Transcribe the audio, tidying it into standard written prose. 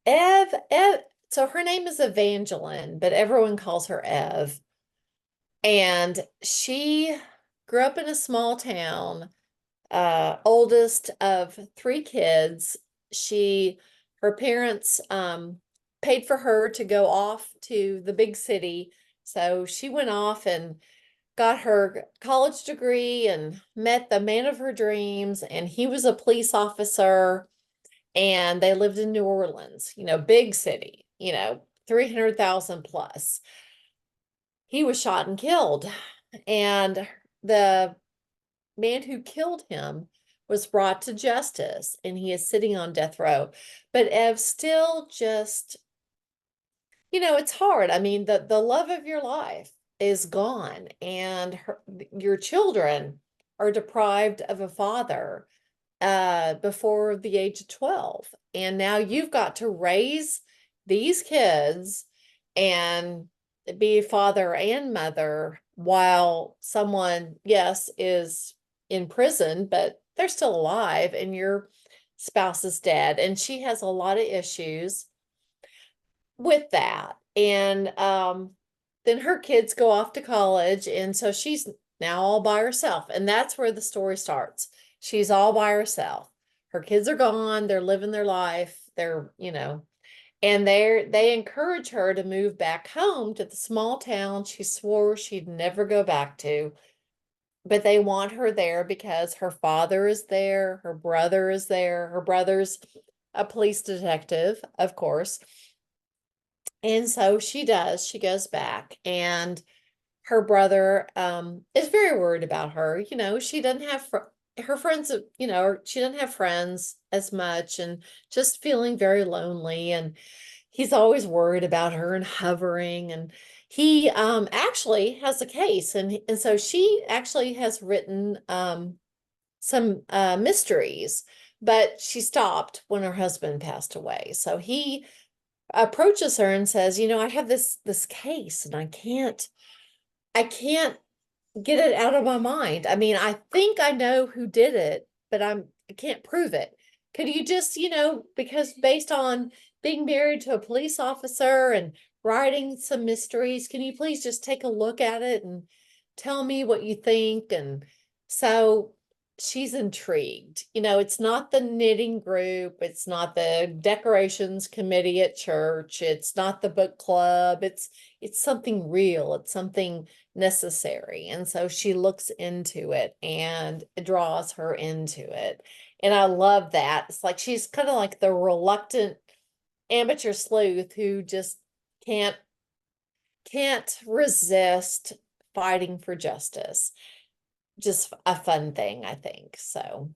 Ev, so her name is Evangeline, but everyone calls her Ev. And she grew up in a small town, oldest of three kids. She, her parents paid for her to go off to the big city. So she went off and got her college degree and met the man of her dreams. And he was a police officer. And they lived in New Orleans, big city, 300,000 plus. He was shot and killed. And the man who killed him was brought to justice and he is sitting on death row. But Ev still just, it's hard. I mean, the love of your life is gone and your children are deprived of a father before the age of 12. And now you've got to raise these kids and be father and mother while someone, yes, is in prison, but they're still alive and your spouse is dead. And she has a lot of issues with that. And then her kids go off to college. And so she's now all by herself. And that's where the story starts. She's all by herself. Her kids are gone. They're living their life. And they encourage her to move back home to the small town she swore she'd never go back to. But they want her there because her father is there, her brother is there. Her brother's a police detective, of course. And so she does. She goes back, and her brother is very worried about her. She doesn't have her friends, she doesn't have friends as much and just feeling very lonely. And he's always worried about her and hovering. And he actually has a case. And so she actually has written some mysteries, but she stopped when her husband passed away. So he approaches her and says, I have this case and I can't get it out of my mind. I mean, I think I know who did it, but I can't prove it. Could you just, because based on being married to a police officer and writing some mysteries, can you please just take a look at it and tell me what you think? And so she's intrigued. It's not the knitting group, it's not the decorations committee at church, it's not the book club, it's something real, it's something necessary. And so she looks into it and it draws her into it. And I love that. It's like she's kind of like the reluctant amateur sleuth who just can't resist fighting for justice. Just a fun thing, I think. So